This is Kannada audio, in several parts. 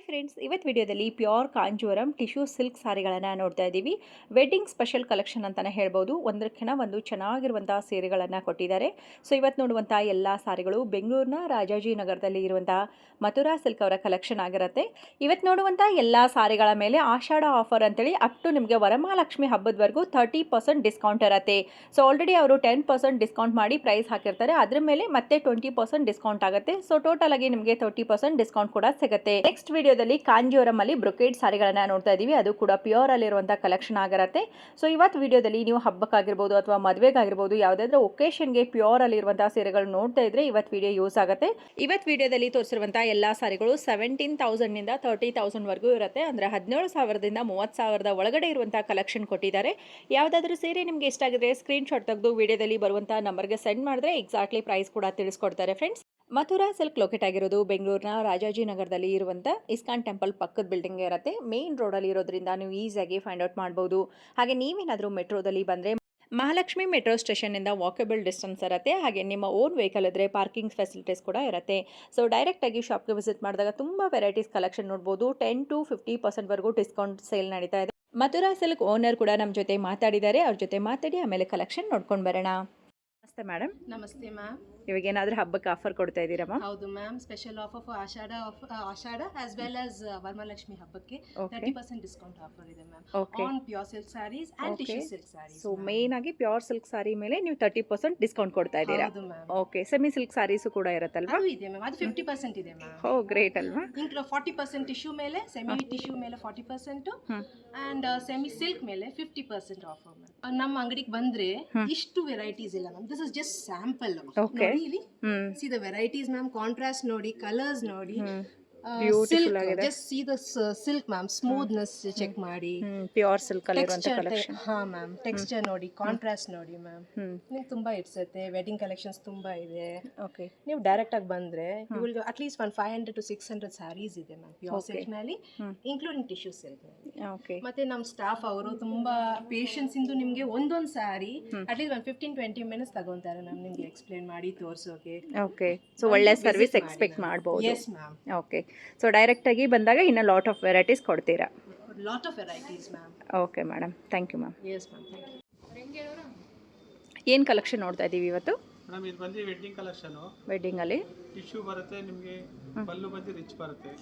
ಫ್ರೆಂಡ್ಸ್, ಇವತ್ತು ವಿಡಿಯೋದಲ್ಲಿ ಪ್ಯೂರ್ ಕಾಂಜೂರಂ ಟಿಶ್ಯೂ ಸಿಲ್ಕ್ ಸಾರಿಗಳನ್ನು ನೋಡ್ತಾ ಇದ್ದೀವಿ. ವೆಡ್ಡಿಂಗ್ ಸ್ಪೆಷಲ್ ಕಲೆಕ್ಷನ್ ಅಂತಲೇ ಹೇಳ್ಬೋದು. ಒಂದಕ್ಕಿಂತ ಒಂದು ಚೆನ್ನಾಗಿರುವಂಥ ಸೀರೆಗಳನ್ನು ಕೊಟ್ಟಿದ್ದಾರೆ. ಸೊ ಇವತ್ತು ನೋಡುವಂಥ ಎಲ್ಲ ಸಾರಿಗಳು ಬೆಂಗಳೂರಿನ ರಾಜಾಜಿನಗರದಲ್ಲಿ ಇರುವಂಥ ಮಥುರಾ ಸಿಲ್ಕ್ ಅವರ ಕಲೆಕ್ಷನ್ ಆಗಿರುತ್ತೆ. ಇವತ್ತು ನೋಡುವಂಥ ಎಲ್ಲ ಸಾರಿಗಳ ಮೇಲೆ ಆಷಾಢ ಆಫರ್ ಅಂತೇಳಿ ಅಪ್ ಟು ನಿಮಗೆ ವರಮಹಾಲಕ್ಷ್ಮಿ ಹಬ್ಬದವರೆಗೂ 30% ಡಿಸ್ಕೌಂಟ್ ಇರುತ್ತೆ. ಸೊ ಆಲ್ರೆಡಿ ಅವರು 10% ಡಿಸ್ಕೌಂಟ್ ಮಾಡಿ ಪ್ರೈಸ್ ಹಾಕಿರ್ತಾರೆ. ಅದ್ರ ಮೇಲೆ ಮತ್ತೆ 20% ಡಿಸ್ಕೌಂಟ್ ಆಗುತ್ತೆ. ಸೊ ಟೋಟಲ್ ಆಗಿ ನಿಮಗೆ 30% ಡಿಸ್ಕೌಂಟ್ ಕೂಡ ಸಿಗುತ್ತೆ. ನೆಕ್ಸ್ಟ್ ವಿಡಿಯೋದಲ್ಲಿ ಕಾಂಜೀವರಂ ಅಲ್ಲಿ ಬ್ರೊಕೇಡ್ ಸಾರಿಗಳನ್ನ ನೋಡ್ತಾ ಇದೀವಿ. ಅದು ಕೂಡ ಪ್ಯೂರ್ ಅಲ್ಲಿರುವಂತಹ ಕಲೆಕ್ಷನ್ ಆಗಿರುತ್ತೆ. ಸೊ ಇವತ್ತು ವಿಡಿಯೋದಲ್ಲಿ ನೀವು ಹಬ್ಬಕ್ಕಾಗಿರ್ಬೋದು ಅಥವಾ ಮದುವೆಗಾಗಿರ್ಬೋದು ಯಾವುದಾದ್ರೂ ಒಕೇಶನ್ಗೆ ಪ್ಯೂರ್ ಅಲ್ಲಿರುವಂತಹ ಸೀರೆಗಳು ನೋಡ್ತಾ ಇದ್ರೆ ಇವತ್ತು ವಿಡಿಯೋ ಯೂಸ್ ಆಗುತ್ತೆ. ಇವತ್ತು ವಿಡಿಯೋದಲ್ಲಿ ತೋರಿಸಿರುವಂತಹ ಎಲ್ಲಾ ಸಾರಿಗಳು 17,000 ನಿಂದ 30,000 ವರೆಗೂ ಇರುತ್ತೆ. ಅಂದ್ರೆ 17,000ದಿಂದ 30,000 ಒಳಗಡೆ ಇರುವಂತಹ ಕಲೆಕ್ಷನ್ ಕೊಟ್ಟಿದ್ದಾರೆ. ಯಾವುದಾದ್ರೂ ಸೀರೆ ನಿಮಗೆ ಇಷ್ಟ ಆಗಿದ್ರೆ ಸ್ಕ್ರೀನ್ ಶಾಟ್ ತೆಗೆದು ವಿಡಿಯೋದಲ್ಲಿ ಬರುವಂತಹ ನಂಬರ್ಗೆ ಸೆಂಡ್ ಮಾಡಿದ್ರೆ ಎಕ್ಸಾಕ್ಟ್ಲಿ ಪ್ರೈಸ್ ಕೂಡ ತಿಳಿಸ್ಕೊಡ್ತಾರೆ ಫ್ರೆಂಡ್ಸ್. ಮಥುರಾ ಸಿಲ್ಕ್ ಲೊಕೇಟ್ ಆಗಿರೋದು ಬೆಂಗಳೂರಿನ ರಾಜಾಜಿನಗರದಲ್ಲಿ ಇರುವಂಥ ಇಸ್ಕಾನ್ ಟೆಂಪಲ್ ಪಕ್ಕದ ಬಿಲ್ಡಿಂಗ್ ಇರುತ್ತೆ. ಮೇನ್ ರೋಡಲ್ಲಿ ಇರೋದ್ರಿಂದ ನೀವು ಈಸಿಯಾಗಿ ಫೈಂಡ್ ಔಟ್ ಮಾಡ್ಬೋದು. ಹಾಗೆ ನೀವೇನಾದರೂ ಮೆಟ್ರೋದಲ್ಲಿ ಬಂದರೆ ಮಹಾಲಕ್ಷ್ಮಿ ಮೆಟ್ರೋ ಸ್ಟೇಷನ್ನಿಂದ ವಾಕಬಲ್ ಡಿಸ್ಟೆನ್ಸ್ ಇರುತ್ತೆ. ಹಾಗೆ ನಿಮ್ಮ ಓನ್ ವೆಹಿಕಲ್ ಇದ್ದರೆ ಪಾರ್ಕಿಂಗ್ ಫೆಸಿಲಿಟೀಸ್ ಕೂಡ ಇರುತ್ತೆ. ಸೊ ಡೈರೆಕ್ಟಾಗಿ ಶಾಪ್ಗೆ ವಿಸಿಟ್ ಮಾಡಿದಾಗ ತುಂಬ ವೆರೈಟೀಸ್ ಕಲೆಕ್ಷನ್ ನೋಡ್ಬೋದು. 10 to 50% ವರೆಗೂ ಡಿಸ್ಕೌಂಟ್ ಸೇಲ್ ನಡೀತಾ ಇದೆ. ಮಥುರಾ ಸಿಲ್ಕ್ ಓನರ್ ಕೂಡ ನಮ್ಮ ಜೊತೆ ಮಾತಾಡಿದ್ದಾರೆ. ಅವ್ರ ಜೊತೆ ಮಾತಾಡಿ ಆಮೇಲೆ ಕಲೆಕ್ಷನ್ ನೋಡ್ಕೊಂಡು ಬರೋಣ. ನಮಸ್ತೆ ಮೇಡಮ್. ನಮಸ್ತೆ ಮ್ಯಾಮ್. ಇವಾಗ ಏನಾದರೂ ಹಬ್ಬಕ್ಕೆ ಆಫರ್ ಕೊಡ್ತಾ ಇದ್ದೀರಮ್ಮ? ಹೌದು ma'am, special offer for Ashadha as well as Varamahalakshmi ಹಬ್ಬಕ್ಕೆ 30% ಡಿಸ್ಕೌಂಟ್ ಆಫರ್ ಇದೆ ma'am on pure silk saris and tissue silk saris. So main ಆಗಿ ಪ್ಯೂರ್ ಸಿಲ್ಕ್ ಸಾರಿ ಮೇಲೆ ನೀವು 30% ಡಿಸ್ಕೌಂಟ್ ಕೊಡ್ತಾ ಇದ್ದೀರಾ? ಹೌದು ma'am. Okay, semi silk saris ಕೂಡ ಇರುತ್ತಲ್ವಾ? ಅದು ಇದೆ ಮ್ಯಾಮ್, ಅದು 50% ಇದೆ ಮ್ಯಾಮ್. ಓ ಗ್ರೇಟ್ ಅಲ್ವಾ? 40% ಟಿಶ್ಯೂ ಮೇಲೆ, ಸೆಮಿ ಟಿಶ್ಯೂ ಮೇಲೆ 40% ಅಂಡ್ ಸೆಮಿ ಸಿಲ್ಕ್ ಮೇಲೆ 50% ಆಫರ್ ಮ್ಯಾಮ್. ನಮ್ಮ ಅಂಗಡಿಗೆ ಬಂದ್ರೆ ಇಷ್ಟು ವೆರೈಟೀಸ್ ಇಲ್ಲ ma'am. This is just sample. Okay, see the varieties ma'am, contrast ನೋಡಿ, colors ನೋಡಿ, ಬ್ಯೂಟಿಫುಲ್ ಆಗಿದೆ. just see the silk ma'am, smoothness check ಮಾಡಿ. ಪ್ಯೂರ್ ಸಿಲ್ಕ್ ಅಲ್ಲಿ ಇರುವಂತ ಕಲೆಕ್ಷನ್. ಹಾ ಮ್ಯಾಮ್, ಟೆಕ್ಸ್ಚರ್ ನೋಡಿ, ಕಾಂಟ್ರಾಸ್ಟ್ ನೋಡಿ ಮ್ಯಾಮ್. ನಿಮ್ಗೆ ತುಂಬಾ ಇಡ್ಸುತ್ತೆ. ವೆಡ್ಡಿಂಗ್ ಕಲೆಕ್ಷನ್ಸ್ ತುಂಬಾ ಇದೆ. ಓಕೆ, ನೀವು ಡೈರೆಕ್ಟ್ ಆಗಿ ಬಂದ್ರೆ you will at least 500 to 600 saris ಇದೆ ಮ್ಯಾಮ್ ಪ್ಯೂರ್ ಸಿಲ್ಕ್ ನಲ್ಲಿ, ಇನ್ಕ್ಲೂಡಿಂಗ್ ಟಿಶ್ಯೂ ಸಿಲ್ಕ್ ನಲ್ಲಿ. ಓಕೆ, ಮತ್ತೆ ನಮ್ಮ ಸ್ಟಾಫ್ ಅವರು ತುಂಬಾ ಪೇಷನ್ಸ್ ಇಂದು ನಿಮ್ಗೆ ಒಂದೊಂದು ಸ್ಯಾರಿ ಅಟ್ ಲೀಸ್ಟ್ 15-20 ಮಿನಿಟ್ಸ್ ತಗೊಂತಾರೆ ಮ್ಯಾಮ್ ನಿಮ್ಗೆ ಎಕ್ಸ್ಪ್ಲೇನ್ ಮಾಡಿ ತೋರ್ಸೋಕೆ. ಓಕೆ, ಸೊ ಒಳ್ಳೆ ಸರ್ವಿಸ್ ಎಕ್ಸ್ಪೆಕ್ಟ್ ಮಾಡಬಹುದು. Yes ma'am. Okay, so direct ಆಗಿ ಬಂದಾಗ ಇನ್ನ ಲಾಟ್ ಆಫ್ ವೆರೈಟೀಸ್ ಕೊಡ್ತೀರಾ? Lot of varieties ma'am. Okay madam, thank you ma'am. Yes ma'am, thank you. ಏನು ಕಲೆಕ್ಷನ್ ನೋಡ್ತಾ ಇದ್ದೀವಿ ಇವತ್ತು? ಮೇಡಮ್ ಇದು ಬಂದು ವೆಡ್ಡಿಂಗ್ ಕಲೆಕ್ಷನ್. ವೆಡ್ಡಿಂಗ್ ಅಲ್ಲಿ ಟಿಶ್ಯೂ ಬರುತ್ತೆ ನಿಮಗೆ, ಪಲ್ಲು ಬಂದು ರಿಚ್ ಬರುತ್ತೆ,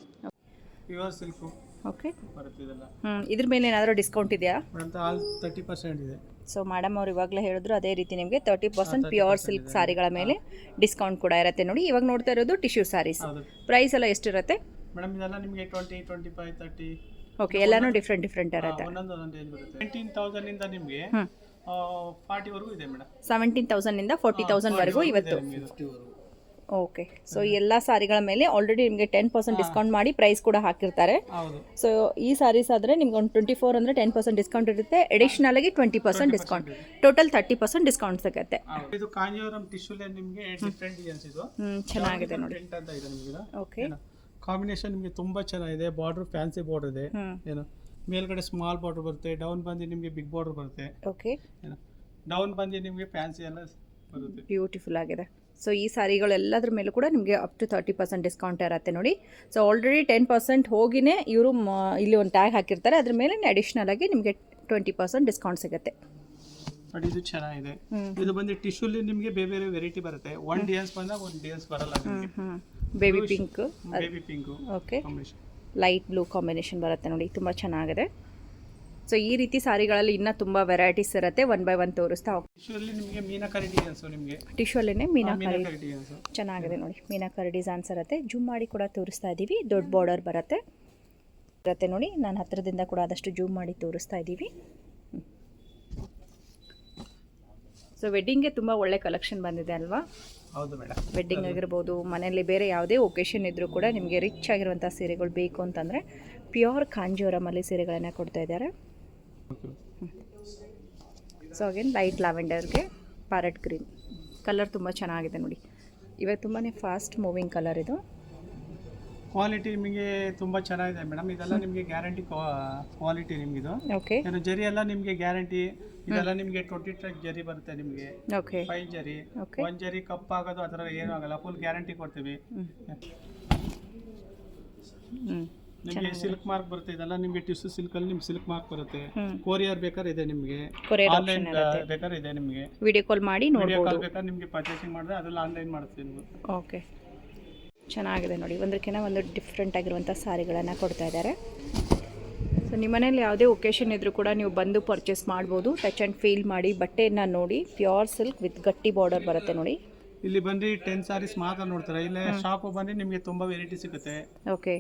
ಪ್ಯೂರ್ ಸಿಲ್ಕ್ ಓಕೆ ಬರುತ್ತೆ ಇದೆಲ್ಲ. ಇದ್ರ ಮೇಲೆ ಏನಾದರೂ ಡಿಸ್ಕೌಂಟ್ ಇದೆಯಾ? ಮೇಡಮ್ ಆಲ್ 30% ಇದೆ. ಸೊ ಮೇಡಮ್ ಅವ್ರು ಇವಾಗಲೇ ಹೇಳಿದ್ರು ಅದೇ ರೀತಿ ನಿಮಗೆ 30% ಪ್ಯೂರ್ ಸಿಲ್ಕ್ ಸಾರಿಗಳ ಮೇಲೆ ಡಿಸ್ಕೌಂಟ್ ಕೂಡ ಇರುತ್ತೆ. ನೋಡಿ, ಇವಾಗ ನೋಡ್ತಾ ಇರೋದು ಟಿಶ್ಯೂ ಸಾರೀಸ್. ಪ್ರೈಸ್ ಎಲ್ಲ ಎಷ್ಟಿರುತ್ತೆ ಮೇಡಮ್? ಇದೆಲ್ಲ ನಿಮಗೆ 20, 25, 30. ಓಕೆ, ಎಲ್ಲಾನು ಡಿಫ್ರೆಂಟ್ ಇರುತ್ತೆ. ಒಂದೊಂದು ರೇಂಜ್ ಬರುತ್ತೆ. 19,000 ಇಂದ ನಿಮಗೆ 40 ವರೆಗೂ ಇದೆ ಮೇಡಮ್. 17,000 ಇಂದ 40,000 ವರೆಗೂ ಇವತ್ತು. ಓಕೆ, ಸೊ ಎಲ್ಲ ಸಾರಿಗಳ ಮೇಲೆ ಆಲ್ರೆಡಿ ನಿಮಗೆ 10% ಡಿಸ್ಕೌಂಟ್ ಮಾಡಿ ಪ್ರೈಸ್ ಕೂಡ ಹಾಕಿರ್ತಾರೆ. ಸೊ ಈ ಸಾರೀಸ್ ಆದರೆ ನಿಮ್ಗೆ ಒಂದು 24 ಅಂದರೆ 10% ಡಿಸ್ಕೌಂಟ್ ಇರುತ್ತೆ. ಅಡಿಷನಲ್ ಆಗಿ 20% ಡಿಸ್ಕೌಂಟ್, ಟೋಟಲ್ 30% ಡಿಸ್ಕೌಂಟ್ ಸಿಗುತ್ತೆ. ಇದು ಕಾಂಜೀವರಂ ಟಿಶ್ಯೂ ನಿಮಗೆ ಡಿಫ್ರೆಂಟ್ ಡಿಸೈನ್ಸ್ ಇದು ಚೆನ್ನಾಗಿದೆ ನೋಡಿ. ಅಂತ ಇದೆ ನಿಮಗೆ. ಓಕೆ, ಕಾಂಬಿನೇಷನ್ ನಿಮಗೆ ತುಂಬಾ ಚೆನ್ನಾಗಿದೆ. ಬಾರ್ಡರ್ ಫ್ಯಾನ್ಸಿ ಬಾರ್ಡರ್ ಇದೆ, ಏನು ಮೇಲ್ಗಡೆ ಸ್ಮಾಲ್ ಬಾರ್ಡರ್ ಬರುತ್ತೆ, ಡೌನ್ ಬಂದು ನಿಮಗೆ ಬಿಗ್ ಬಾರ್ಡರ್ ಬರುತ್ತೆ. ಓಕೆ, ಡೌನ್ ಬಂದು ನಿಮಗೆ ಫ್ಯಾನ್ಸಿ ಎಲ್ಲ ಬರುತ್ತೆ. ಬ್ಯೂಟಿಫುಲ್ ಆಗಿದೆ. ಸೊ ಈ ಸಾರಿಗಳೆಲ್ಲದ್ರ ಮೇಲೂ ಕೂಡ ನಿಮಗೆ ಅಪ್ ಟು 30% ಡಿಸ್ಕೌಂಟ್ ಇರುತ್ತೆ ನೋಡಿ. ಸೊ ಆಲ್ರೆಡಿ 10% ಹೋಗಿನೇ ಇವರು ಇಲ್ಲಿ ಒಂದು ಟ್ಯಾಗ್ ಹಾಕಿರ್ತಾರೆ. ಅದ್ರ ಮೇಲೆ ಅಡಿಷನಲ್ ಆಗಿ ನಿಮಗೆ 20% ಡಿಸ್ಕೌಂಟ್ ಸಿಗುತ್ತೆ. ಬಟ್ ಇದು ಚೆನ್ನಾಗಿದೆ. ಇದು ಬಂದು ಟಿಶ್ಯೂಲಿ ನಿಮಗೆ ಬೇರೆ ಬೇರೆ ವೆರೈಟಿ ಬರುತ್ತೆ. ಒನ್ ಡಿಯನ್ಸ್ ಬಂದಾಗ ಒಂದು ಡಿಯನ್ಸ್ ಬರಲ್ಲ. Baby pink, okay, light blue combination ಬರುತ್ತೆ ನೋಡಿ, ತುಂಬ ಚೆನ್ನಾಗಿದೆ. ಸೊ ಈ ರೀತಿ ಸಾರಿಗಳಲ್ಲಿ ಇನ್ನೂ ತುಂಬ ವೆರೈಟೀಸ್ ಇರುತ್ತೆ. ಒನ್ ಬೈ ಒನ್ ತೋರಿಸ್ತಾ ಹೋಗ್ತೀವಿ. ನಿಮಗೆ ಮೀನಾಕರಿ ಡಿಸೈನ್ಸ್, ನಿಮಗೆ ಟಿಶ್ಯೂಲ್ಲೇ ಮೀನಾಕರಿ ಚೆನ್ನಾಗಿದೆ ನೋಡಿ. ಮೀನಾಕರಿ ಡಿಸೈನ್ಸ್ ಇರುತ್ತೆ. ಜೂಮ್ ಮಾಡಿ ಕೂಡ ತೋರಿಸ್ತಾ ಇದ್ದೀವಿ. ದೊಡ್ಡ ಬಾರ್ಡರ್ ಬರುತ್ತೆ ನೋಡಿ. ನಾನು ಹತ್ತಿರದಿಂದ ಕೂಡ ಆದಷ್ಟು ಜೂಮ್ ಮಾಡಿ ತೋರಿಸ್ತಾ ಇದ್ದೀವಿ. ಸೊ ವೆಡ್ಡಿಂಗ್ಗೆ ತುಂಬ ಒಳ್ಳೆ ಕಲೆಕ್ಷನ್ ಬಂದಿದೆ ಅಲ್ವಾ? ಹೌದು ಮೇಡಮ್. ವೆಡ್ಡಿಂಗ್ ಆಗಿರ್ಬೋದು, ಮನೆಯಲ್ಲಿ ಬೇರೆ ಯಾವುದೇ ಒಕೇಶನ್ ಇದ್ದರೂ ಕೂಡ ನಿಮಗೆ ರಿಚ್ ಆಗಿರುವಂಥ ಸೀರೆಗಳು ಬೇಕು ಅಂತಂದರೆ ಪ್ಯೂರ್ ಕಾಂಜೀವರಮಲ್ಲಿ ಸೀರೆಗಳನ್ನು ಕೊಡ್ತಾ ಇದ್ದಾರೆ. ಸೊ ಅಗೇನ್ ಲೈಟ್ ಲ್ಯಾವೆಂಡರ್ಗೆ ಪ್ಯಾರೆಟ್ ಗ್ರೀನ್ ಕಲರ್ ತುಂಬ ಚೆನ್ನಾಗಿದೆ ನೋಡಿ. ಇವಾಗ ತುಂಬಾ ಫಾಸ್ಟ್ ಮೂವಿಂಗ್ ಕಲರ್ ಇದು. ಕ್ವಾಲಿಟಿ ನಿಮಗೆ ತುಂಬ ಚೆನ್ನಾಗಿದೆ ಮೇಡಮ್. ಇದೆಲ್ಲ ನಿಮಗೆ ಗ್ಯಾರಂಟಿ ಕ್ವಾಲಿಟಿ ನಿಮಗಿದು. ಓಕೆ, ಏನು ಜರಿ ಎಲ್ಲ ನಿಮಗೆ ಗ್ಯಾರಂಟಿ. ಇದೆಲ್ಲ ನಿಮಗೆ 20 ಟ್ರಕ್ ಜರಿ ಬರುತ್ತೆ ನಿಮಗೆ. ಓಕೆ, 5 ಜರಿ, 1 ಜರಿ ಕಪ್ಪಾಗೋದು ಆ ಥರ ಏನೂ ಆಗಲ್ಲ. ಫುಲ್ ಗ್ಯಾರಂಟಿ ಕೊಡ್ತೀವಿ. ನಿಮಗೆ ಸಿಲ್ಕ್ ಮಾರ್ಕ್ ಬರುತ್ತೆ, ಇದೆಲ್ಲ ನಿಮಗೆ ಟಿಶ್ಯೂ ಸಿಲ್ಕ್ ಅಲ್ಲಿ ನಿಮ್ಗೆ ಸಿಲ್ಕ್ ಮಾರ್ಕ್ ಬರುತ್ತೆ. ಹ್ಮ್. ಕೊರಿಯರ್ ಬೇಕಾದ್ರೆ ಇದೆ ನಿಮಗೆ, ಕೊರಿಯರ್ ಆನ್ಲೈನ್ ಬೇಕಾದ್ರೆ ಇದೆ ನಿಮಗೆ. ವಿಡಿಯೋ ಕಾಲ್ ಮಾಡಿ ವಿಡಿಯೋ ನೋಡ್ಬೋದು. ಕಾಲ್ ಬೇಕಾದ್ರೆ ನಿಮಗೆ ಪರ್ಚೇಸಿಂಗ್ ಮಾಡಿದ್ರೆ ಅದ್ರಲ್ಲಿ ಆನ್ಲೈನ್ ಮಾಡ್ತೀವಿ ನೀವು. ಓಕೆ, ಚೆನ್ನಾಗಿದೆ ನೋಡಿ. ಒಂದಕ್ಕಿಂತ ಒಂದು ಡಿಫ್ರೆಂಟ್ ಆಗಿರುವಂಥ ಸಾರಿಗಳನ್ನು ಕೊಡ್ತಾ ಇದ್ದಾರೆ. ಸೊ ನಿಮ್ಮ ಮನೇಲಿ ಯಾವುದೇ ಒಕೇಶನ್ ಇದ್ದರೂ ಕೂಡ ನೀವು ಬಂದು ಪರ್ಚೇಸ್ ಮಾಡ್ಬೋದು. ಟಚ್ ಆ್ಯಂಡ್ ಫೀಲ್ ಮಾಡಿ ಬಟ್ಟೆಯನ್ನು ನೋಡಿ. ಪ್ಯೂರ್ ಸಿಲ್ಕ್ ವಿತ್ ಗಟ್ಟಿ ಬಾರ್ಡರ್ ಬರುತ್ತೆ ನೋಡಿ. ಇಲ್ಲಿ ಬಂದು 10 ಸಾರೀಸ್ ಮಾತ್ರ ನೋಡ್ತಾರೆ. ಇಲ್ಲೇ ಶಾಪ್ ಬಂದು ನಿಮಗೆ ತುಂಬಾ ವೆರೈಟಿ ಸಿಗುತ್ತೆ. ಓಕೆ,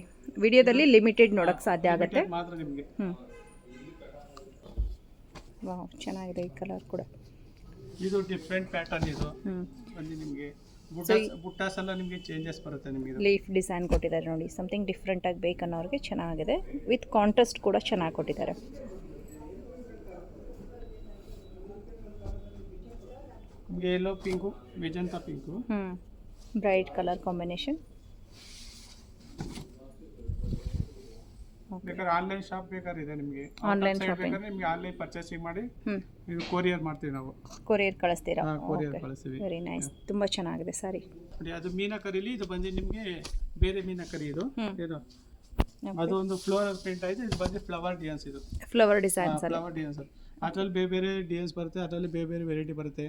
ವಿಡಿಯೋದಲ್ಲಿ ಲಿಮಿಟೆಡ್ ನೋಡೋಕ್ಕೆ ಸಾಧ್ಯ ಆಗುತ್ತೆ ಮಾತ್ರ ನಿಮಗೆ. ವಾವ್, ಚೆನ್ನಾಗಿದೆ ಈ ಕಲರ್ ಕೂಡ. ಇದು ಡಿಫ್ರೆಂಟ್ ಪ್ಯಾಟರ್ನ್ ಇದು ಬಂದು ನಿಮಗೆ. ಬುಟ್ಟಾಸ್ ಎಲ್ಲ ನಿಮಗೆ ಚೇಂಜಸ್ ಬರುತ್ತೆ ನಿಮಗೆ. ಲೀಫ್ ಡಿಸೈನ್ ಕೊಟ್ಟಿದ್ದಾರೆ ನೋಡಿ. ಸಮಥಿಂಗ್ ಡಿಫ್ರೆಂಟ್ ಆಗಿ ಬೇಕನ್ನೋರಿಗೆ ಚೆನ್ನಾಗಿದೆ. ವಿತ್ ಕಾಂಟ್ರಾಸ್ಟ್ ಕೂಡ ಚೆನ್ನಾಗಿ ಕೊಟ್ಟಿದ್ದಾರೆ. ನಿಮಗೆ yellow pink, magenta pink, bright colour combination. ಬೇಕಾದ್ರೆ ಆನ್ಲೈನ್ ಶಾಪ್ ಬೇಕಾದ್ರೆ ಇದೆ ನಿಮಗೆ. ಆನ್ಲೈನ್ ಶಾಪಿಂಗ್ ನಿಮಗೆ ಆನ್ಲೈನ್ ಪರ್ಚೇಸಿಂಗ್ ಮಾಡಿ ಇದು ಕೊರಿಯರ್ ಮಾಡ್ತೀವಿ ನಾವು. ಕೊರಿಯರ್ ಕಳಿಸ್ತೀರಾ? ಕೊರಿಯರ್ ಕಳಿಸ್ತೀವಿ. ವೆರಿ ನೈಸ್, ತುಂಬ ಚೆನ್ನಾಗಿದೆ ಸಾರಿ. ನೋಡಿ, ಅದು ಮೀನಾಕರಿಲಿ ಇದು ಬಂದು ನಿಮಗೆ ಬೇರೆ ಮೀನಾಕರಿ. ಇದು ಏನು ಅದು ಒಂದು ಫ್ಲೋರಲ್ ಪ್ರಿಂಟ್ ಆಯ್ತು. ಇದು ಬಂದು ಫ್ಲವರ್ ಡಿಸೈನ್ಸ್. ಇದು ಫ್ಲವರ್ ಡಿಸೈನ್ಸ್. ಫ್ಲವರ್ ಡಿಸೈನ್ಸ್ ಅದರಲ್ಲಿ ಬೇರೆ ಬೇರೆ ಡಿಸೈನ್ಸ್ ಬರುತ್ತೆ. ಅದರಲ್ಲಿ ಬೇರೆ ಬೇರೆ ವೆರೈಟಿ ಬರುತ್ತೆ.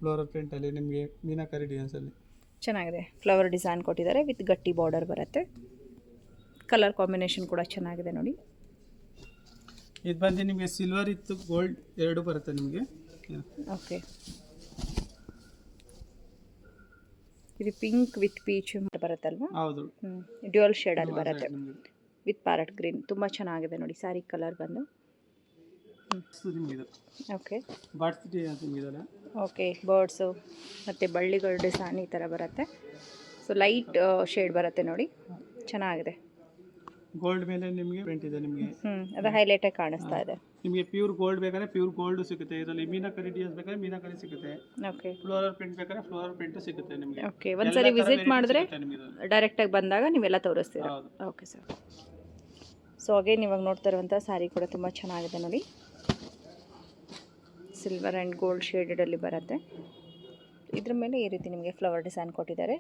ಫ್ಲೋರಲ್ ಪ್ರಿಂಟ್ ಅಲ್ಲಿ ನಿಮಗೆ ಮೀನಾಕರಿ ಡಿಸೈನ್ಸ್ ಅಲ್ಲಿ ಚೆನ್ನಾಗಿದೆ. ಫ್ಲವರ್ ಡಿಸೈನ್ ಕೊಟ್ಟಿದ್ದಾರೆ ವಿತ್ ಗಟ್ಟಿ ಬಾರ್ಡರ್ ಬರುತ್ತೆ. ಕಲರ್ ಕಾಂಬಿನೇಷನ್ ಕೂಡ ಚೆನ್ನಾಗಿದೆ ನೋಡಿ. ಇದು ಬಂದು ನಿಮಗೆ ಸಿಲ್ವರ್ ಇತ್ತು ಗೋಲ್ಡ್ ಎರಡು ಬರುತ್ತೆ ನಿಮಗೆ. ಓಕೆ, ಇದು ಪಿಂಕ್ ವಿತ್ ಪೀಚ್ ಬರುತ್ತಲ್ವಾ? ಹೌದು, ಡ್ಯುಯಲ್ ಶೇಡ್ ಅಲ್ಲಿ ಬರುತ್ತೆ ವಿತ್ ಪ್ಯಾರೆಟ್ ಗ್ರೀನ್. ತುಂಬ ಚೆನ್ನಾಗಿದೆ ನೋಡಿ ಸ್ಯಾರಿ ಕಲರ್ ಬಂದು. ಓಕೆ, ಬರ್ಡ್ಸ್ ಡಿಸೈನ್ಸ್ ನಿಮಗೆ. ಓಕೆ, ಬರ್ಡ್ಸು ಮತ್ತು ಬಳ್ಳಿಗಳ ಡಿಸೈನ್ ಈ ಥರ ಬರುತ್ತೆ. ಸೊ ಲೈಟ್ ಶೇಡ್ ಬರುತ್ತೆ ನೋಡಿ, ಚೆನ್ನಾಗಿದೆ. ಗೋಲ್ಡ್ ಮೇಲೆ ನಿಮಗೆ ಪ್ರಿಂಟ್ ಇದೆ ನಿಮಗೆ. ಅದು ಹೈಲೈಟ್ ಆಗಿ ಕಾಣಿಸ್ತಾ ಇದೆ. ನಿಮಗೆ ಪ್ಯೂರ್ ಗೋಲ್ಡ್ ಬೇಕಾದ್ರೆ ಪ್ಯೂರ್ ಗೋಲ್ಡ್ ಸಿಗುತ್ತೆ. ಇದರಲ್ಲಿ ಮೀನಾಕರಿ ಡಿಸೈನ್ಸ್ ಬೇಕಾದ್ರೆ ಮೀನಾಕರಿ ಸಿಗುತ್ತೆ. ಓಕೆ, ಫ್ಲೋರಲ್ ಪ್ರಿಂಟ್ ಬೇಕಾದ್ರೆ ಫ್ಲೋರಲ್ ಪ್ರಿಂಟ್ ಸಿಗುತ್ತೆ ನಿಮಗೆ. ಓಕೆ, ಒಂದ್ಸರಿ ವಿಸಿಟ್ ಮಾಡಿದ್ರೆ ಡೈರೆಕ್ಟಾಗಿ ಬಂದಾಗ ನೀವೆಲ್ಲ ತೋರಿಸ್ತೀರಾ? Okay sir. ಸೊ ಅಗೇನ್ ಇವಾಗ ನೋಡ್ತಾ ಇರುವಂಥ ಸ್ಯಾರಿ ಕೂಡ ತುಂಬ ಚೆನ್ನಾಗಿದೆ ನೋಡಿ. ಸಿಲ್ವರ್ ಆ್ಯಂಡ್ ಗೋಲ್ಡ್ ಶೇಡೆಡಲ್ಲಿ ಬರುತ್ತೆ. ಇದ್ರ ಮೇಲೆ ಈ ರೀತಿ ನಿಮಗೆ ಫ್ಲವರ್ ಡಿಸೈನ್ ಕೊಟ್ಟಿದ್ದಾರೆ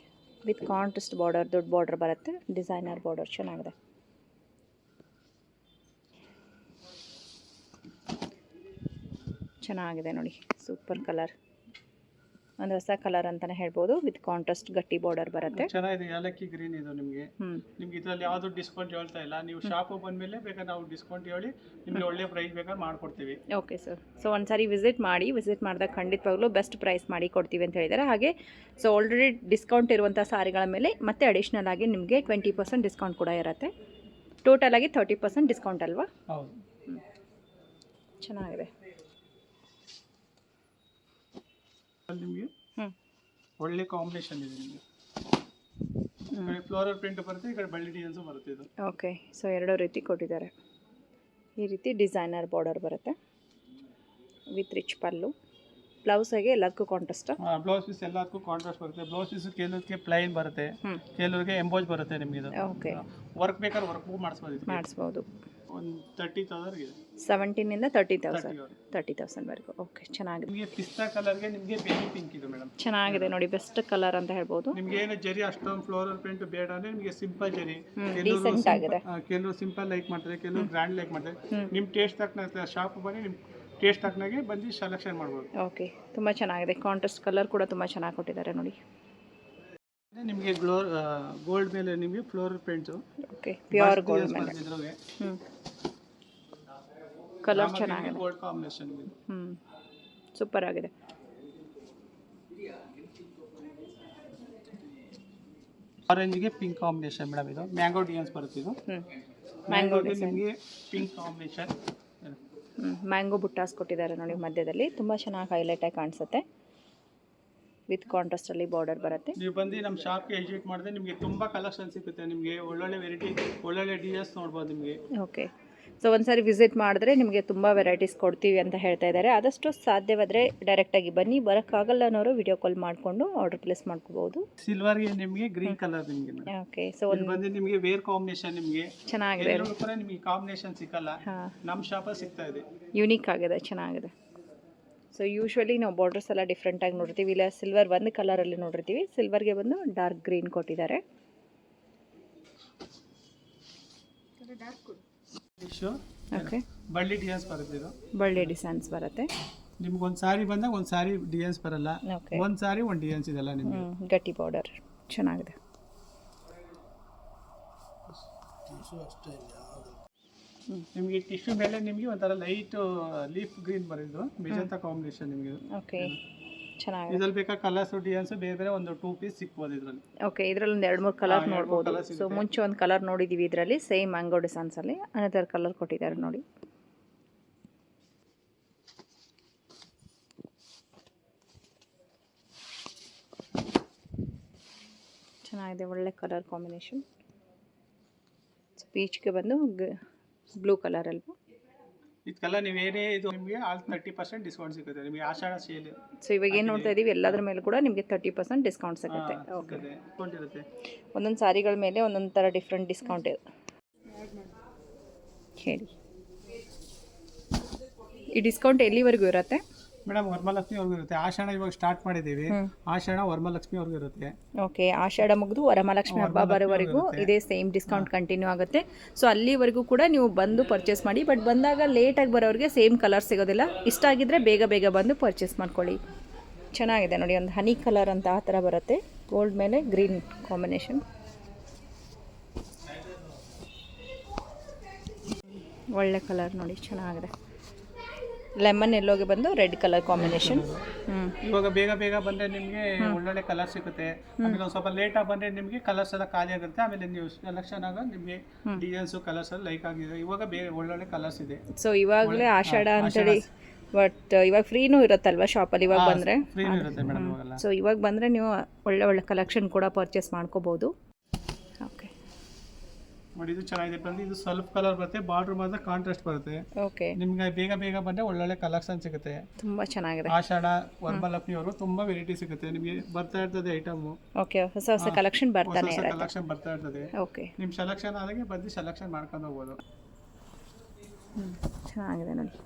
ವಿತ್ ಕಾಂಟ್ರಾಸ್ಟ್ ಬಾರ್ಡರ್. ದೊಡ್ಡ ಬಾರ್ಡರ್ ಬರುತ್ತೆ, ಡಿಸೈನರ್ ಬಾರ್ಡರ್ ಚೆನ್ನಾಗಿದೆ. ಚೆನ್ನಾಗಿದೆ ನೋಡಿ, ಸೂಪರ್ ಕಲರ್. ಒಂದು ಹೊಸ ಕಲರ್ ಅಂತಾನೆ ಹೇಳ್ಬೋದು. ವಿತ್ ಕಾಂಟ್ರಾಸ್ಟ್ ಗಟ್ಟಿ ಬಾರ್ಡರ್ ಬರುತ್ತೆ. ಚೆನ್ನಾಗಿದೆ. ಏಲಕ್ಕಿ ಗ್ರೀನ್ ಇದು ನಿಮಗೆ. ನಿಮ್ಗೆ ಇದರಲ್ಲಿ ಯಾವುದು ಡಿಸ್ಕೌಂಟ್ ಹೇಳ್ತಾ ಇಲ್ಲ. ನೀವು ಶಾಪ್ ಬಂದ್ಮೇಲೆ ಬೇಕಾದ್ರೆ ನಾವು ಡಿಸ್ಕೌಂಟ್ ಹೇಳಿ ನಿಮಗೆ ಒಳ್ಳೆ ಪ್ರೈಸ್ ಬೇಕಾದ್ರೆ ಮಾಡ್ಕೊಡ್ತೀವಿ. Okay sir. ಸೊ ಒಂದ್ಸಾರಿ ವಿಸಿಟ್ ಮಾಡಿ. ವಿಸಿಟ್ ಮಾಡಿದಾಗ ಖಂಡಿತವಾಗ್ಲೂ ಬೆಸ್ಟ್ ಪ್ರೈಸ್ ಮಾಡಿ ಕೊಡ್ತೀವಿ ಅಂತ ಹೇಳಿದ್ದಾರೆ. ಹಾಗೆ ಸೊ ಆಲ್ರೆಡಿ ಡಿಸ್ಕೌಂಟ್ ಇರುವಂಥ ಸಾರಿಗಳ ಮೇಲೆ ಮತ್ತೆ ಅಡಿಷ್ನಲ್ ಆಗಿ ನಿಮಗೆ 20% ಡಿಸ್ಕೌಂಟ್ ಕೂಡ ಇರುತ್ತೆ. ಟೋಟಲ್ ಆಗಿ 30% ಡಿಸ್ಕೌಂಟ್ ಅಲ್ವಾ? ಹೌದು, ಚೆನ್ನಾಗಿದೆ. ನಿಮಗೆ ಒಳ್ಳೆ ಕಾಂಬಿನೇಷನ್ ಇದೆ ನಿಮಗೆ. ಫ್ಲೋರಲ್ ಪ್ರಿಂಟ್ ಬರುತ್ತೆ, ಈ ಕಡೆ ಬಳ್ಳಿ ಡಿಸೈನ್ಸ್ ಬರುತ್ತೆ. ಇದು ಓಕೆ, ಸೊ ಎರಡೂ ರೀತಿ ಕೊಟ್ಟಿದ್ದಾರೆ. ಈ ರೀತಿ ಡಿಸೈನರ್ ಬಾರ್ಡರ್ ಬರುತ್ತೆ ವಿತ್ ರಿಚ್ ಪಲ್ಲು. ಬ್ಲೌಸಾಗೆ ಎಲ್ಲದಕ್ಕೂ ಕಾಂಟ್ರಾಸ್ಟ್. ಬ್ಲೌಸ್ ಪೀಸ್ ಎಲ್ಲದಕ್ಕೂ ಕಾಂಟ್ರಾಸ್ಟ್ ಬರುತ್ತೆ. ಬ್ಲೌಸ್ ಪೀಸ್ ಕೆಲವರಿಗೆ ಪ್ಲೈನ್ ಬರುತ್ತೆ, ಕೆಲವರಿಗೆ ಎಂಬೋಜ್ ಬರುತ್ತೆ ನಿಮಗೆ. ಇದು ಓಕೆ, ವರ್ಕ್ ಬೇಕಾದ್ರೆ ವರ್ಕ್ ಮಾಡಿಸ್ಬೋದು. ಒಂದು 30,000 ಇದೆ. 17,000 ಇಂದ 30,000 ವರೆಗೂ. ಓಕೆ, ಚೆನ್ನಾಗಿದೆ. ನಿಮಗೆ ಪಿಸ್ತಾ ಕಲರ್ಗೆ ನಿಮಗೆ ಬೇಬಿ ಪಿಂಕ್ ಇದೆ ಮೇಡಮ್. ಚೆನ್ನಾಗಿದೆ ನೋಡಿ, ಬೆಸ್ಟ್ ಕಲರ್ ಅಂತ ಹೇಳ್ಬೋದು. ನಿಮಗೆ ಏನು ಜರಿ ಅಷ್ಟೊಂದು ಫ್ಲೋರಲ್ ಪ್ರಿಂಟ್ ಬೇಡ ಅಂದ್ರೆ ನಿಮಗೆ ಸಿಂಪಲ್ ಜರಿ. ಡೀಸೆಂಟ್ ಆಗಿದೆ. ಕೆಲವರು ಸಿಂಪಲ್ ಲೈಕ್ ಮಾಡ್ತಾರೆ, ಕೆಲವರು ಗ್ರ್ಯಾಂಡ್ ಲೈಕ್ ಮಾಡ್ತಾರೆ. ನಿಮ್ಮ ಟೇಸ್ಟ್ ತಕ್ಕನಾಗ ಶಾಪ್ ಬನ್ನಿ, ನಿಮ್ಮ ಟೇಸ್ಟ್ ತಕ್ಕನಾಗೆ ಬಂದು ಸೆಲೆಕ್ಷನ್ ಮಾಡ್ಬೋದು. ಓಕೆ, ತುಂಬ ಚೆನ್ನಾಗಿದೆ. ಕಾಂಟ್ರಾಸ್ಟ್ ಕಲರ್ ಕೂಡ ತುಂಬ ಚೆನ್ನಾಗಿ ಕೊಟ್ಟಿದ್ದಾರೆ ನೋಡಿ. ನಿಮಗೆ ಗೋಲ್ಡ್ ಮೇಲೆ ನಿಮಗೆ floral prints. Okay, pure gold ಮೇಲೆ. ಕಲರ್ ಚೆನ್ನಾಗಿದೆ. Gold combination. ಸೂಪರ್ ಆಗಿದೆ. ಆರೆಂಜ್ಗೆ ಪಿಂಕ್ ಕಾಂಬಿನೇಷನ್ ಮೇಡಮ್. ಇದು ಮ್ಯಾಂಗೋ ಡಿಸೈನ್ಸ್ ಬರುತ್ತೆ. ಇದು ಮ್ಯಾಂಗೋ ನಿಮಗೆ ಪಿಂಕ್ ಕಾಂಬಿನೇಷನ್. ಮ್ಯಾಂಗೋ ಬುಟ್ಟಾಸ್ ಕೊಟ್ಟಿದ್ದಾರೆ ನೋಡಿ ಮಧ್ಯದಲ್ಲಿ. ತುಂಬ ಚೆನ್ನಾಗಿ ಹೈಲೈಟ್ ಆಗಿ ಕಾಣಿಸುತ್ತೆ. ವಿತ್ ಕಾಂಟ್ರಾಸ್ಟ್ ಅಲ್ಲಿ ಬಾರ್ಡರ್ ಬರುತ್ತೆ. ನೀವು ಬಂದು ನಮ್ಮ ಶಾಪ್ಗೆ ವಿಸಿಟ್ ಮಾಡಿದ್ರೆ ನಿಮಗೆ ತುಂಬಾ ಕಲೆಕ್ಷನ್ ಸಿಗುತ್ತೆ. ನಿಮಗೆ ಒಳ್ಳೊಳ್ಳೆ ವೆರೈಟಿ, ಒಳ್ಳೊಳ್ಳೆ ಡಿಸೈನ್ಸ್ ನೋಡ್ಬೋದು ನಿಮಗೆ. ಓಕೆ, ಸೊ ಒಂದ್ಸಾರಿ ವಿಸಿಟ್ ಮಾಡಿದ್ರೆ ನಿಮಗೆ ತುಂಬ ವೆರೈಟೀಸ್ ಕೊಡ್ತೀವಿ ಅಂತ ಹೇಳ್ತಾ ಇದ್ದಾರೆ. ಆದಷ್ಟು ಸಾಧ್ಯವಾದರೆ ಡೈರೆಕ್ಟಾಗಿ ಬನ್ನಿ. ಬರೋಕ್ಕಾಗಲ್ಲ ಅನ್ನೋರು ವಿಡಿಯೋ ಕಾಲ್ ಮಾಡಿಕೊಂಡು ಆರ್ಡರ್ ಪ್ಲೇಸ್ ಮಾಡ್ಕೋಬಹುದು. ಸಿಲ್ವರ್ಗೆ ನಿಮಗೆ ಗ್ರೀನ್ ಕಲರ್ ನಿಮಗೆ. ಓಕೆ, ಸೊ ಒಂದು ಬಂದು ನಿಮಗೆ ವೇರ್ ಕಾಂಬಿನೇಷನ್ ನಿಮಗೆ ಚೆನ್ನಾಗಿದೆ. ನಿಮಗೆ ಕಾಂಬಿನೇಷನ್ ಸಿಕ್ಕಲ್ಲ, ನಮ್ಮ ಶಾಪಲ್ಲಿ ಸಿಗ್ತಾ ಇದೆ. ಯೂನಿಕ್ ಆಗಿದೆ, ಚೆನ್ನಾಗಿದೆ. ಸೊ ಯೂಶ್ವಲಿ ನಾವು ಬಾರ್ಡರ್ಸ್ ಎಲ್ಲ ಡಿಫ್ರೆಂಟಾಗಿ ನೋಡ್ತೀವಿ. ಇಲ್ಲ ಸಿಲ್ವರ್ ಒಂದು ಕಲರಲ್ಲಿ ನೋಡಿರ್ತೀವಿ. ಸಿಲ್ವರ್ಗೆ ಬಂದು ಡಾರ್ಕ್ ಗ್ರೀನ್ ಕೊಟ್ಟಿದ್ದಾರೆ. ಟಿಶ್ಯೂ ಓಕೆ, ಬಳ್ಳಿ ಡಿಸೈನ್ಸ್ ಬರುತ್ತೆ ಇದು. ಬಳ್ಳಿ ಡಿಸೈನ್ಸ್ ಬರುತ್ತೆ. ನಿಮ್ಗೆ ಒಂದು ಸಾರಿ ಬಂದಾಗ ಒಂದು ಸಾರಿ ಡಿಸೈನ್ಸ್ ಬರಲ್ಲ, ಓಕೆ, ಒಂದು ಸಾರಿ ಒಂದು ಡಿಸೈನ್ಸ್ ಇದೆಲ್ಲ ನಿಮಗೆ. ಗಟ್ಟಿ ಬಾರ್ಡರ್ ಚೆನ್ನಾಗಿದೆ. ನಿಮಗೆ ಟಿಶ್ಯೂ ಮೇಲೆ ನಿಮಗೆ ಒಂಥರ ಲೈಟ್ ಲೀಫ್ ಗ್ರೀನ್ ಬರೋದು ಮೆಜಂತಾ ಕಾಂಬಿನೇಷನ್ ನಿಮಗೆ. ಓಕೆ, ಚೆನ್ನಾಗಿದೆ. ಇದ್ರಲ್ಲಿ ಬೇಕಾ ಕಲರ್ಸ್ ಡಿಸೈನ್ಸ್ ಬೇರೆ ಬೇರೆ ಒಂದು 2 ಪೀಸ್ ಸಿಕ್ಬೋದು ಇದರಲ್ಲಿ. ಓಕೆ, ಇದರಲ್ಲಿ ಒಂದು 2-3 ಕಲರ್ ಎರಡು ಮೂರು ನೋಡ್ಬೋದು. colour ಸೊ ಸಿಗುತ್ತೆ. ಮುಂಚೆ ಒಂದು ಕಲರ್ ನೋಡಿದ್ದೀವಿ ಇದರಲ್ಲಿ, ಸೇಮ್ ಮ್ಯಾಂಗೋ ಡಿಸೈನ್ಸಲ್ಲಿ ಅನದರ್ ಕಲರ್ ಕೊಟ್ಟಿದ್ದಾರೆ ನೋಡಿ. ಚೆನ್ನಾಗಿದೆ, ಒಳ್ಳೆ ಕಲರ್ ಕಾಂಬಿನೇಷನ್. ಸೊ ಪೀಚ್ಗೆ ಬಂದು ಬ್ಲೂ ಕಲರ್ ಅಲ್ವಾ. ಇದಕ್ಕೆಲ್ಲ ನೀವೇನೇ ಇದು ನಿಮಗೆ ಆಲ್ 30% ಡಿಸ್ಕೌಂಟ್ ಸಿಗುತ್ತೆ ನಿಮಗೆ ಆಷಾಢ ಸೇಲ್. ಸೊ ಇವಾಗ ಏನು ನೋಡ್ತಾ ಇದ್ದೀವಿ ಎಲ್ಲದರ ಮೇಲೆ ಕೂಡ ನಿಮಗೆ 30% ಡಿಸ್ಕೌಂಟ್ ಸಿಗುತ್ತೆ. ಓಕೆ, ಡಿಸ್ಕೌಂಟ್ ಇರುತ್ತೆ. ಒಂದೊಂದು ಸಾರಿಗಳ ಮೇಲೆ ಒಂದೊಂದು ಥರ ಡಿಫ್ರೆಂಟ್ ಡಿಸ್ಕೌಂಟ್ ಇದೆ. ಹೇಳಿ, ಈ ಡಿಸ್ಕೌಂಟ್ ಎಲ್ಲಿವರೆಗೂ ಇರುತ್ತೆ? ಮೇಡಮ್ ವರಮಹಾಲಕ್ಷ್ಮಿವರೆಗೂ ಇರುತ್ತೆ. ಆಷಾಢ ಇವಾಗ ಸ್ಟಾರ್ಟ್ ಮಾಡಿದ್ದೀವಿ, ಆಷಾಢ ವರಮಹಾಲಕ್ಷ್ಮಿವರೆಗೂ ಇರುತ್ತೆ. ಓಕೆ, ಆಷಾಢ ಮುಗಿದು ವರಮಹಾಲಕ್ಷ್ಮಿ ಹಬ್ಬ ಬರೋವರೆಗೂ ಇದೇ ಸೇಮ್ ಡಿಸ್ಕೌಂಟ್ ಕಂಟಿನ್ಯೂ ಆಗುತ್ತೆ. ಸೊ ಅಲ್ಲಿವರೆಗೂ ಕೂಡ ನೀವು ಬಂದು ಪರ್ಚೇಸ್ ಮಾಡಿ. ಬಟ್ ಬಂದಾಗ ಲೇಟಾಗಿ ಬರೋರಿಗೆ ಸೇಮ್ ಕಲರ್ ಸಿಗೋದಿಲ್ಲ. ಇಷ್ಟ ಆಗಿದ್ರೆ ಬೇಗ ಬೇಗ ಬಂದು ಪರ್ಚೇಸ್ ಮಾಡ್ಕೊಳ್ಳಿ. ಚೆನ್ನಾಗಿದೆ ನೋಡಿ, ಒಂದು ಹನಿ ಕಲರ್ ಅಂತ ಆ ಥರ ಬರುತ್ತೆ, ಗೋಲ್ಡ್ ಮೇಲೆ ಗ್ರೀನ್ ಕಾಂಬಿನೇಷನ್. ಒಳ್ಳೆ ಕಲರ್ ನೋಡಿ, ಚೆನ್ನಾಗಿದೆ. ಲೆಮನ್ ಎಲ್ಲೋಗೆ ಬಂದು ರೆಡ್ ಕಲರ್ ಕಾಂಬಿನೇಷನ್. ಇವಾಗ ಬೇಗ ಬೇಗ ಬಂದರೆ ನಿಮಗೆ ಒಳ್ಳೊಳ್ಳೆ ಕಲರ್ ಸಿಗುತ್ತೆ. ಆಮೇಲೆ ಒಂದು ಸ್ವಲ್ಪ ಲೇಟಾಗಿ ಬಂದರೆ ನಿಮಗೆ ಕಲರ್ಸ್ ಎಲ್ಲ ಖಾಲಿ ಆಗುತ್ತೆ. ಆಮೇಲೆ ನೀವು ಸೆಲೆಕ್ಷನ್ ಆಗ ನಿಮಗೆ ಡಿಸೈನ್ಸು ಕಲರ್ಸ್ ಎಲ್ಲ ಲೈಕ್ ಆಗಿದೆ. ಇವಾಗ ಬೇರೆ ಒಳ್ಳೊಳ್ಳೆ ಕಲರ್ಸ್ ಇದೆ. ಸೊ ಇವಾಗಲೇ ಆಷಾಢ ಅಂತೇಳಿ, ಬಟ್ ಇವಾಗ ಫ್ರೀನೂ ಇರುತ್ತಲ್ವಾ ಶಾಪಲ್ಲಿ ಇವಾಗ ಬಂದರೆ? ಫ್ರೀ ಇರುತ್ತೆ ಮೇಡಮ್ ಇವಾಗೆಲ್ಲ. ಸೊ ಇವಾಗ ಬಂದರೆ ನೀವು ಒಳ್ಳೆ ಒಳ್ಳೆ ಕಲೆಕ್ಷನ್ ಕೂಡ ಪರ್ಚೇಸ್ ಮಾಡ್ಕೋಬೋದು. ಓಕೆ, ನೋಡಿ ಇದು ಚೆನ್ನಾಗಿದೆ. ಬಂದು ಇದು ಸ್ವಲ್ಪ ಕಲರ್ ಬರುತ್ತೆ, ಬಾರ್ಡರ್ ಮಾತ್ರ ಕಾಂಟ್ರಾಸ್ಟ್ ಬರುತ್ತೆ. ಓಕೆ, ನಿಮ್ಗೆ ಬೇಗ ಬೇಗ ಬಂದರೆ ಒಳ್ಳೊಳ್ಳೆ ಕಲೆಕ್ಷನ್ ಸಿಗುತ್ತೆ. ತುಂಬ ಚೆನ್ನಾಗಿದೆ. ಆಷಾಢ ವರಮಹಾಲಕ್ಷ್ಮಿಯವರು ತುಂಬ ವೆರೈಟಿ ಸಿಗುತ್ತೆ ನಿಮಗೆ. ಬರ್ತಾ ಇರ್ತದೆ ಐಟಮು. ಓಕೆ, ಹೊಸ ಹೊಸ ಕಲೆಕ್ಷನ್ ಬರ್ತಾನೆ ಇರುತ್ತೆ. ಕಲೆಕ್ಷನ್ ಬರ್ತಾ ಇರ್ತದೆ. ಓಕೆ, ನಿಮ್ಮ ಸೆಲೆಕ್ಷನ್ ಆದಾಗೆ ಬಂದು ಸೆಲೆಕ್ಷನ್ ಮಾಡ್ಕೊಂಡು ಹೋಗ್ಬೋದು. ಚೆನ್ನಾಗಿದೆ ನೋಡಿ.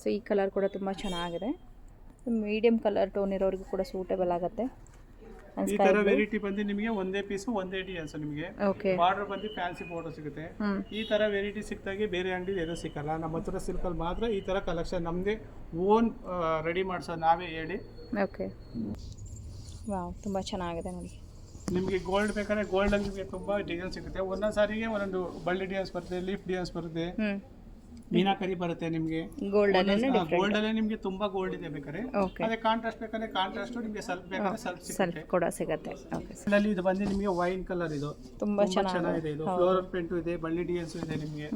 ಸೊ ಈ ಕಲರ್ ಕೂಡ ತುಂಬ ಚೆನ್ನಾಗಿದೆ. ಮೀಡಿಯಮ್ ಕಲರ್ ಟೋನ್ ಇರೋರಿಗೂ ಕೂಡ ಸೂಟೇಬಲ್ ಆಗುತ್ತೆ. ಈ ತರ ವೆರೈಟಿ ಬಂದು ನಿಮಗೆ ಒಂದೇ ಪೀಸು ಒಂದೇ ಡಿಸೈನ್ಸ್ ನಿಮಗೆ. ಓಕೆ, ಬಾರ್ಡರ್ ಬಂದು ಫ್ಯಾನ್ಸಿ ಬಾರ್ಡರ್ ಸಿಗುತ್ತೆ. ಈ ತರ ವೆರೈಟಿ ಸಿಕ್ತಾಗೆ ಬೇರೆ ಅಂಗಡಿ ಏನೂ ಸಿಕ್ಕಲ್ಲ. ನಮ್ಮ ಹತ್ರ ಸಿಲ್ಕಲ್ಲಿ ಮಾತ್ರ ಈ ತರ ಕಲೆಕ್ಷನ್ ನಮ್ಮದೇ ಓನ್ ರೆಡಿ ಮಾಡ್ಸೋದು ನಾವೇ ಹೇಳಿ. ಓಕೆ, ವಾವ್, ತುಂಬ ಚೆನ್ನಾಗಿದೆ ನೋಡಿ. ನಿಮಗೆ ಗೋಲ್ಡ್ ಬೇಕಾದ್ರೆ ಗೋಲ್ಡಲ್ಲಿ ನಿಮಗೆ ತುಂಬ ಡಿಸೈನ್ ಸಿಗುತ್ತೆ. ಒಂದೊಂದು ಸಾರಿಗೆ ಒಂದೊಂದು ಬಳ್ಳಿ ಡಿಸೈನ್ಸ್ ಬರುತ್ತೆ, ಲೀಫ್ ಡಿಸೈನ್ಸ್ ಬರುತ್ತೆ, ಮೀನಾಕರಿ ಬರುತ್ತೆ ನಿಮಗೆ. ಗೋಲ್ಡಲ್ಲೇ ನಿಮಗೆ ತುಂಬಾ ಗೋಲ್ಡ್ ಇದೆ ಬೇಕಾದ್ರೆ. ಅದೇ ಕಾಂಟ್ರಾಸ್ಟ್ ಬೇಕಾದ್ರೆ ಕಾಂಟ್ರಾಸ್ಟ್, ನಿಮಗೆ ಸ್ವಲ್ಪ ಬೇಕಾದ್ರೆ ಸ್ವಲ್ಪ ಸಿಗುತ್ತೆ. ಕೂಡ ಸಿಗುತ್ತೆ. ಓಕೆ, ಇದರಲ್ಲಿ ಇದು ಬಂದು ನಿಮಗೆ ವೈನ್ ಕಲರ್, ಇದು ತುಂಬ ಚೆನ್ನಾಗಿದೆ. ಇದು ಫ್ಲೋರಲ್ ಪ್ರಿಂಟ್ ಇದೆ, ಬಳ್ಳಿ ಡಿಸೈನ್ಸ್ ಇದೆ ನಿಮಗೆ.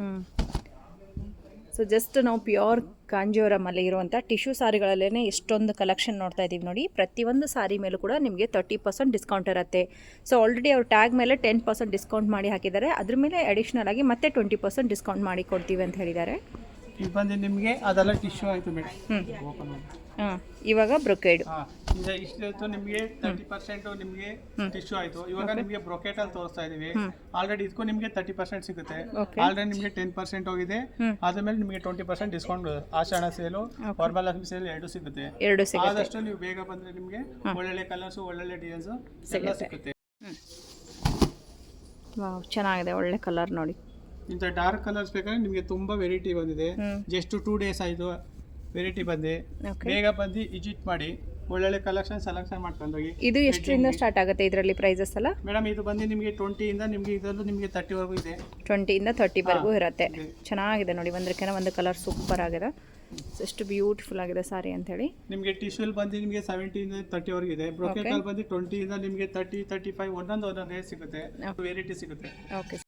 ಸೊ ಜಸ್ಟ್ ನಾವು ಪ್ಯೂರ್ ಕಾಂಜೀವರಮಲ್ಲಿ ಇರುವಂಥ ಟಿಶ್ಯೂ ಸಾರಿಗಳಲ್ಲೇ ಎಷ್ಟೊಂದು ಕಲೆಕ್ಷನ್ ನೋಡ್ತಾ ಇದ್ದೀವಿ ನೋಡಿ. ಪ್ರತಿಯೊಂದು ಸಾರಿ ಮೇಲೂ ಕೂಡ ನಿಮಗೆ 30% ಡಿಸ್ಕೌಂಟ್ ಇರುತ್ತೆ. ಸೊ ಆಲ್ರೆಡಿ ಅವ್ರು ಟ್ಯಾಗ್ ಮೇಲೆ 10% ಡಿಸ್ಕೌಂಟ್ ಮಾಡಿ ಹಾಕಿದ್ದಾರೆ. ಅದ್ರ ಮೇಲೆ ಅಡಿಷ್ನಲ್ ಆಗಿ ಮತ್ತೆ 20% ಡಿಸ್ಕೌಂಟ್ ಮಾಡಿ ಕೊಡ್ತೀವಿ ಅಂತ ಹೇಳಿದ್ದಾರೆ. ಇದು ಬಂದು ನಿಮಗೆ ಅದೆಲ್ಲ ಟಿಶ್ಯೂ ಆಯಿತು ಮೇಡಮ್. ಓಪನ್ ಮಾಡಿ. ಇವಾಗ ಬ್ರೊಕೇಡ್ ಇಷ್ಟಾಯ್ತು ನಿಮಗೆ 30% ನಿಮಗೆ ಟಿಶ್ಯೂ ಆಯಿತು. ಇವಾಗ ನಿಮಗೆ ಬ್ರೊಕೆಟಲ್ಲಿ ತೋರಿಸ್ತಾ ಇದೀವಿ. ಆಲ್ರೆಡಿ ಇದಕ್ಕೂ ನಿಮಗೆ 30% ಸಿಗುತ್ತೆ. ಆಲ್ರೆಡಿ ನಿಮಗೆ 10% ಹೋಗಿದೆ. ಆದ್ಮೇಲೆ ನಿಮಗೆ 20% ಡಿಸ್ಕೌಂಟ್ ಆಷಾಢ ಸೇಲು, ವರಮಹಾಲಕ್ಷ್ಮಿ ಸೇಲ್ ಎರಡು ಸಿಗುತ್ತೆ. ಆದಷ್ಟು ನೀವು ಬೇಗ ಬಂದರೆ ನಿಮಗೆ ಒಳ್ಳೊಳ್ಳೆ ಕಲರ್ಸು ಒಳ್ಳೊಳ್ಳೆ ಡಿಸೈನ್ಸು ಎಲ್ಲ ಸಿಗುತ್ತೆ. ವಾವ್, ಚೆನ್ನಾಗಿದೆ, ಒಳ್ಳೆ ಕಲರ್ ನೋಡಿ. ಇಂಥ ಡಾರ್ಕ್ ಕಲರ್ಸ್ ಬೇಕಾದ್ರೆ ನಿಮಗೆ ತುಂಬ ವೆರೈಟಿ ಬಂದಿದೆ. ಜಸ್ಟ್ 2 days ಆಯಿತು ವೆರೈಟಿ ಬಂದು. ಬೇಗ ಬಂದು ವಿಸಿಟ್ ಮಾಡಿ, ಒಳ್ಳೊಳ್ಳೆ ಕಲೆಕ್ಷನ್ ಸೆಲೆಕ್ಷನ್ ಮಾಡ್ಕೊಂಡು ಹೋಗಿ. ಇದು ಎಷ್ಟರಿಂದ ಸ್ಟಾರ್ಟ್ ಆಗುತ್ತೆ ಇದರಲ್ಲಿ ಪ್ರೈಸಸ್ ಎಲ್ಲ? ಮೇಡಮ್ ಇದು ಬಂದು ನಿಮಗೆ 20 ಇಂದ ನಿಮಗೆ ಇದರಲ್ಲೂ ನಿಮಗೆ 30 ವರೆಗೂ ಇದೆ. 20 ಇಂದ 30 ವರೆಗೂ ಇರುತ್ತೆ. ಚೆನ್ನಾಗಿದೆ ನೋಡಿ, ಒಂದಕ್ಕಿಂತ ಒಂದು ಕಲರ್ ಸೂಪರ್ ಆಗಿದೆ. ಎಷ್ಟು ಬ್ಯೂಟಿಫುಲ್ ಆಗಿದೆ ಸಾರಿ ಅಂತ ಹೇಳಿ. ನಿಮಗೆ ಟಿಶ್ಯೂಲ್ ಬಂದು ನಿಮಗೆ 70 ಇಂದ 30 ವರೆಗೂ ಇದೆ. ಬ್ರೊಕೆಟಲ್ಲಿ ಬಂದು 20 ಇಂದ ನಿಮಗೆ 30, 35 ಒಂದೊಂದು ರೇಟ್ ಸಿಗುತ್ತೆ, ವೆರೈಟಿ ಸಿಗುತ್ತೆ. ಓಕೆ.